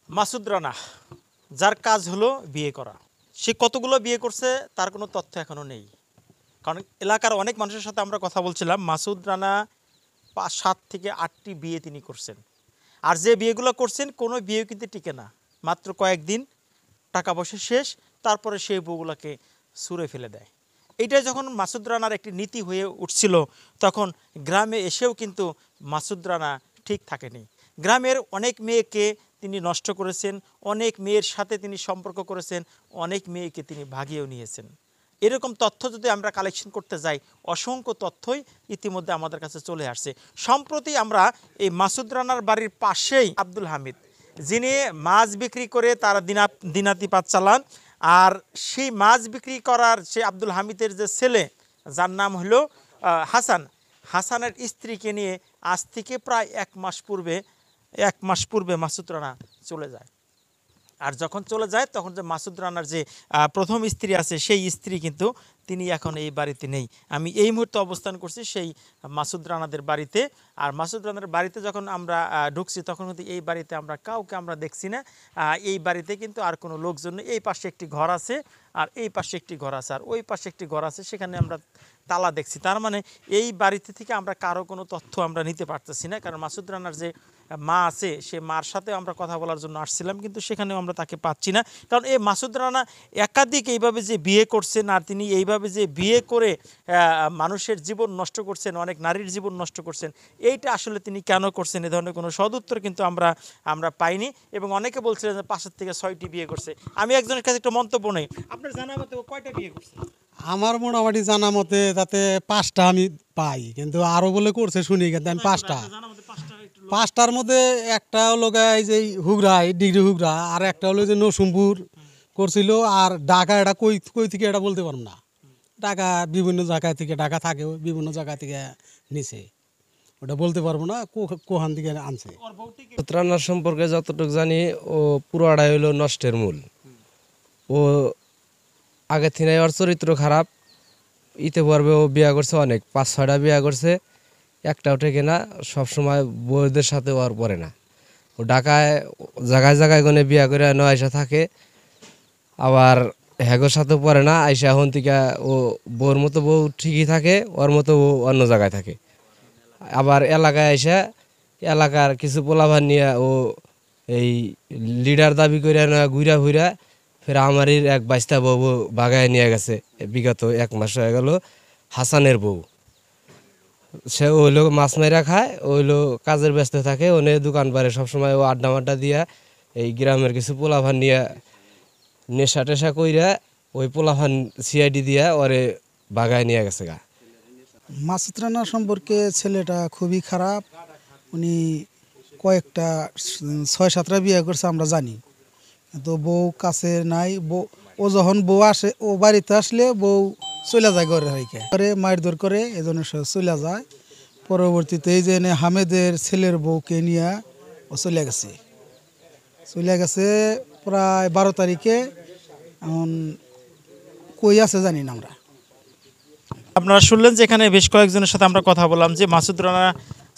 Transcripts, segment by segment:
মাসুদ রানা, যার কাজ হলো বিয়ে করা, সে কতগুলো বিয়ে করছে তার কোনো তথ্য এখনও নেই। কারণ এলাকার অনেক মানুষের সাথে আমরা কথা বলছিলাম, মাসুদ রানা 7 থেকে 8টি বিয়ে তিনি করছেন। আর যে বিয়েগুলো করছেন কোনো বিয়ে কিন্তু টিকে না, মাত্র কয়েকদিন, টাকা পয়সা শেষ, তারপরে সেই বউগুলোকে ছুঁড়ে ফেলে দেয়। এইটা যখন মাসুদ রানার একটি নীতি হয়ে উঠছিল, তখন গ্রামে এসেও কিন্তু মাসুদ রানা ঠিক থাকেনি। গ্রামের অনেক মেয়েকে তিনি নষ্ট করেছেন, অনেক মেয়ের সাথে তিনি সম্পর্ক করেছেন, অনেক মেয়েকে তিনি ভাগিয়েও নিয়েছেন। এরকম তথ্য যদি আমরা কালেকশন করতে যাই, অসংখ্য তথ্যই ইতিমধ্যে আমাদের কাছে চলে আসছে। সম্প্রতি আমরা এই মাসুদ রানার বাড়ির পাশেই আব্দুল হামিদ, যিনি মাছ বিক্রি করে তারা দিনাতিপাত চালান, আর সেই মাছ বিক্রি করার সে আব্দুল হামিদের যে ছেলে, যার নাম হলো হাসান, হাসানের স্ত্রীকে নিয়ে আজ থেকে প্রায় 1 মাস পূর্বে মাসুদ রানা চলে যায়। আর যখন চলে যায় তখন যে মাসুদ রানার যে প্রথম স্ত্রী আছে, সেই স্ত্রী কিন্তু তিনি এখন এই বাড়িতে নেই। আমি এই মুহূর্তে অবস্থান করছি সেই মাসুদ রানাদের বাড়িতে। আর মাসুদ রানার বাড়িতে যখন আমরা ঢুকছি, তখন কিন্তু এই বাড়িতে আমরা কাউকে আমরা দেখছি না। এই বাড়িতে কিন্তু আর কোনো লোকজন নেই। এই পাশে একটি ঘর আছে, আর এই পাশে একটি ঘর আছে, আর ওই পাশে একটি ঘর আছে, সেখানে আমরা তালা দেখছি। তার মানে এই বাড়িতে থেকে আমরা কারো কোনো তথ্য আমরা নিতে পারতেছি না। কারণ মাসুদ রানার যে মা আছে, সে মার সাথে আমরা কথা বলার জন্য আসছিলাম, কিন্তু সেখানেও আমরা তাকে পাচ্ছি না। কারণ এই মাসুদ রানা একাধিক এইভাবে যে বিয়ে করছেন, আর তিনি এইভাবে যে বিয়ে করে মানুষের জীবন নষ্ট করছেন, অনেক নারীর জীবন নষ্ট করছেন, এইটা আসলে তিনি কেন করছেন, এ ধরনের কোনো সদুত্তর কিন্তু আমরা পাইনি। এবং অনেকে বলছিলেন যে 5 থেকে 6টি বিয়ে করছে। আমি একজনের কাছে একটা মন্তব্য নেই, আপনার জানা মতে ও কয়টা বিয়ে করছে? আমার মোটামুটি জানা মতে তাতে 5টা আমি পাই, কিন্তু আরো বলে করছে শুনি, কিন্তু আমি 5টা। জানা মতে 5টা। 5টার মধ্যে একটা হলো এই যে হুগরাই ডিগ্রি হুগরা, আর একটা হলো যে নরসিংপুর করছিল, আর ঢাকা এটা কই কই থেকে এটা বলতে পারবো না। ঢাকা বিভিন্ন জায়গা থেকে, ঢাকা থাকে বিভিন্ন জায়গা থেকে নিছে, ওটা বলতে পারবো না কোহান থেকে আনছে। রান্নার সম্পর্কে যতটুকু জানি, ও পুরোটাই হইলো নষ্টের মূল। ও আগে থেকে ওর চরিত্র খারাপ, ইতে পর্বে ও বিয়া করছে অনেক, 5-6টা বিয়া করছে, একটাও ঠেকে না। সবসময় বউদের সাথে ওর পরে না। ও ঢাকায় জায়গায় জায়গায় গনে বিয়া করে আইসা থাকে, আবার হ্যাগোর সাথে পরে না। আইসা এখন থেকে ও বউর মতো বউ ঠিকই থাকে, ওর মতো ও অন্য জায়গায় থাকে। আবার এলাকায় আইসা এলাকার কিছু পোলাভান নিয়ে ও এই লিডার দাবি করে ঘুরা ঘুরা ফের আমারই এক বাইস্তা বউ বাগায় নিয়ে গেছে। বিগত 1 মাস হয়ে গেল। হাসানের বউ, সে ওইলো মাছ মাইরা খায়, ওইলো কাজের ব্যস্ত থাকে, ওনে দোকান পারে সবসময় ও আড্ডা মাড্ডা দিয়া এই গ্রামের কিছু পোলাভান নিয়ে নেশা টেশা কইরা ওই পোলাভান সিআইডি দিয়া ওরে বাগায় নিয়ে গেছে গা। মাসুদ রানা সম্পর্কে ছেলেটা খুবই খারাপ। উনি কয়েকটা 6-7টা বিয়ে করছে আমরা জানি, তো বউ কাছে নাই। ও যখন বউ আসে, ও বাড়িতে আসলে বউ চলে যায় ঘরে, হাইকে করে মারধর করে, এজন্য সে চলে যায়। পরবর্তীতে এই যে হামেদের ছেলের বউকে নিয়ে ও চলে গেছে প্রায় 12 তারিখে। এখন কই আছে জানি না আমরা। আপনারা শুনলেন যে এখানে বেশ কয়েকজনের সাথে আমরা কথা বললাম যে মাসুদ রানা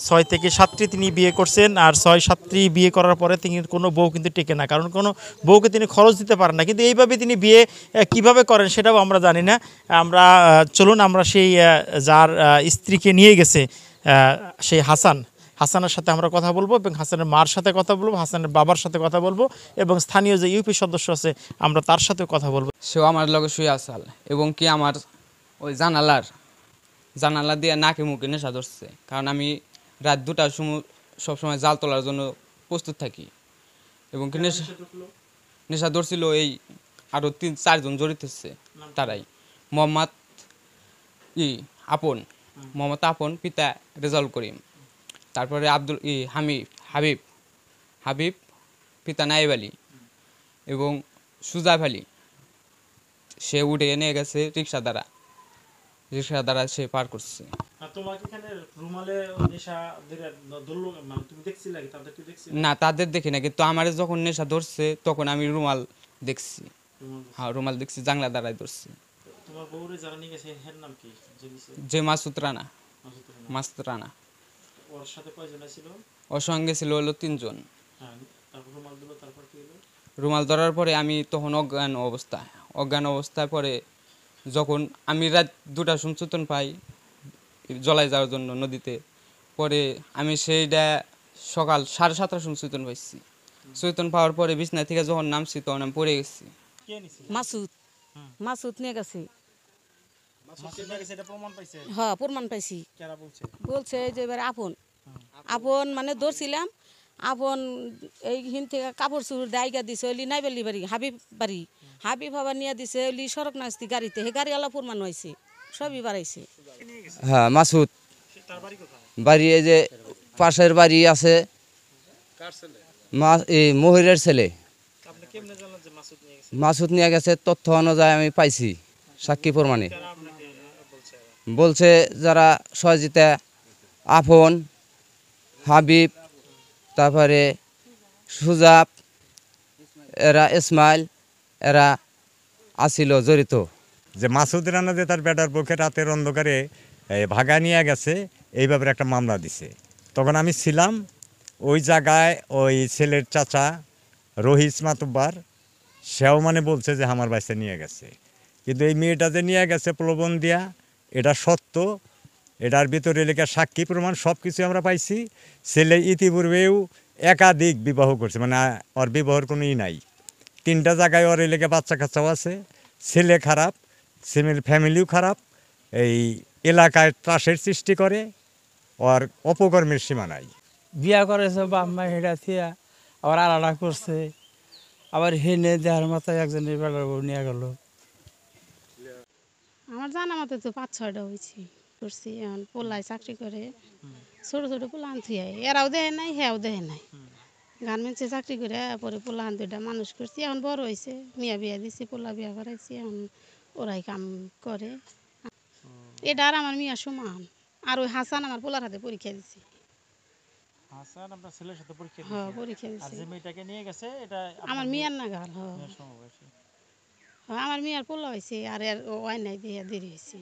6 থেকে 7টি তিনি বিয়ে করছেন, আর 6-7টি বিয়ে করার পরে তিনি কোনো বউ কিন্তু টেকে না, কারণ কোনো বউকে তিনি খরচ দিতে পারেন না। কিন্তু এইভাবে তিনি বিয়ে কিভাবে করেন সেটাও আমরা জানি না। আমরা চলুন আমরা সেই যার স্ত্রীকে নিয়ে গেছে, সেই হাসানের সাথে আমরা কথা বলবো, এবং হাসানের মার সাথে কথা বলবো, হাসানের বাবার সাথে কথা বলবো, এবং স্থানীয় যে ইউপি সদস্য আছে আমরা তার সাথেও কথা বলবো। সেও আমার লগে শুয়ে আসাল, এবং কি আমার ওই জানালা দিয়ে নাকে মুখে নেশা ধরছে। কারণ আমি রাত 2টার সময় সবসময় জাল তোলার জন্য প্রস্তুত থাকি, এবং কি নেশা ধরছিল এই আরও 3-4 জন জড়িত হচ্ছে। তারাই মোহাম্মদ আপন, পিতা রেজাউল করিম, তারপরে হাবিব, পিতা নাইব আলী, এবং সুজাব আলী। সে উঠে নিয়ে গেছে রিক্সা দ্বারা সে পার করছে। না, তাদের দেখি না, কিন্তু আমার যখন নেশা ধরছে তখন আমি রুমাল দেখছি। হ্যাঁ, রুমাল দেখছি, জাংলা দ্বারাই ধরছি। যে মাসুদ রানা। ওর সঙ্গে ছিল হলো 3 জন। রুমাল ধরার পরে আমি তখন অজ্ঞান অবস্থায় পরে যখন আমি রাত 2টার সময় চৈতন পাই জলাই যাওয়ার জন্য নদীতে, পরে আমি সেইটা সকাল 7:30টার সময় চৈতন পাইছি। চৈতন পাওয়ার পরে বিছনা থেকে যখন নামছি তখন আমি পড়ে গেছি। কে নিছে? মাসুদ মাসুদ নিয়ে গেছে। মাসুদ নিয়ে গেছে, এটা প্রমাণ পাইছে? হ্যাঁ প্রমাণ পাইছি। কেরা বলছে? বলছে যে এবার আপন আপন মানে ধরছিলাম আপন এই হিন থেকে কাপড় চুপড় দায়গা দিছে ওলি নাইবেলি বাড়ি হাবিব বাবা নিয়ে দিছে ওলি সড়ক নাস্তি গাড়িতে হে গাড়িওয়ালা প্রমাণ হয়েছে সবই বাড়াইছে। হ্যাঁ মাসুদ তার বাড়ি কোথায়? বাড়ি এই যে পাশের বাড়ি আছে, এই মহিরের ছেলে। আপনি কেমনে জানলেন যে মাসুদ নিয়ে গেছে? মাসুদ নিয়ে গেছে, তথ্য অনুযায়ী আমি পাইছি সাক্ষী প্রমাণে। কেরা আপনাকে বলছে? বলছে যারা সহজিতা, আপন, হাবিব, তারপরে সুজাব, এরা ইসমাইল, এরা আসিল জড়িত। যে মাসুদ রানা যে তার বেটার পক্ষে রাতের অন্ধকারে ভাগা নিয়ে গেছে এই ব্যাপারে একটা মামলা দিছে। তখন আমি ছিলাম ওই জায়গায়, ওই ছেলের চাচা রহিস মাতুব্বার সেও মানে বলছে যে আমার বাচ্চা নিয়ে গেছে, কিন্তু এই মেয়েটা যে নিয়ে গেছে প্রলোভন দিয়া এটা সত্য, এটার ভিতরে লেখা সাক্ষী প্রমাণ সব কিছু আমরা পাইছি। ছেলে ইতিপূর্বেও একাধিক বিবাহ করছে, মানে ওর বিবাহর কোনো নাই। 3টা জায়গায় ওর লেগে বাচ্চা কাচ্চাও আছে। ছেলে খারাপ, ছেলের ফ্যামিলিও খারাপ, এই এলাকায় ত্রাসের সৃষ্টি করে, ওর অপকর্মের সীমা নাই। বিয়া করেছে বাপ মা হেঁটা থিয়া আবার আলাদা করছে, আবার হেনে দেহার মাথায় একজনের বেড়ার বউ নিয়ে গেল। আমার জানা মতো তো 5-6টা হয়েছি করছি। এখন পোলায় চাকরি করে, ছোট ছোট পোলাহান থুয়ে এরাও দেহে নাই হেও দেহে নাই। গার্মেন্টসে চাকরি করে পরে পোলাহান 2টা মানুষ করছি, এখন বড় হয়েছে, মিয়া বিয়া দিছি, পোলা বিয়া করাইছি, এখন ওরাই কাম করে। এটা আর আমার মিয়া সমান। আর ওই হাসান আমার পোলার হাতে পরীক্ষা দিছি। হাসান আপনার ছেলের সাথে পরীক্ষা হ্যাঁ দিয়েছে? পরীক্ষা আর দিছি। যে মেয়েটাকে নিয়ে গেছে এটা আমার মিয়ার নাগাল। হ্যাঁ মেয়ের সমবয়সী। আমার মিয়ার পোলা হয়েছে আর ওয়াই নাই দিয়ে দেরি হয়েছে।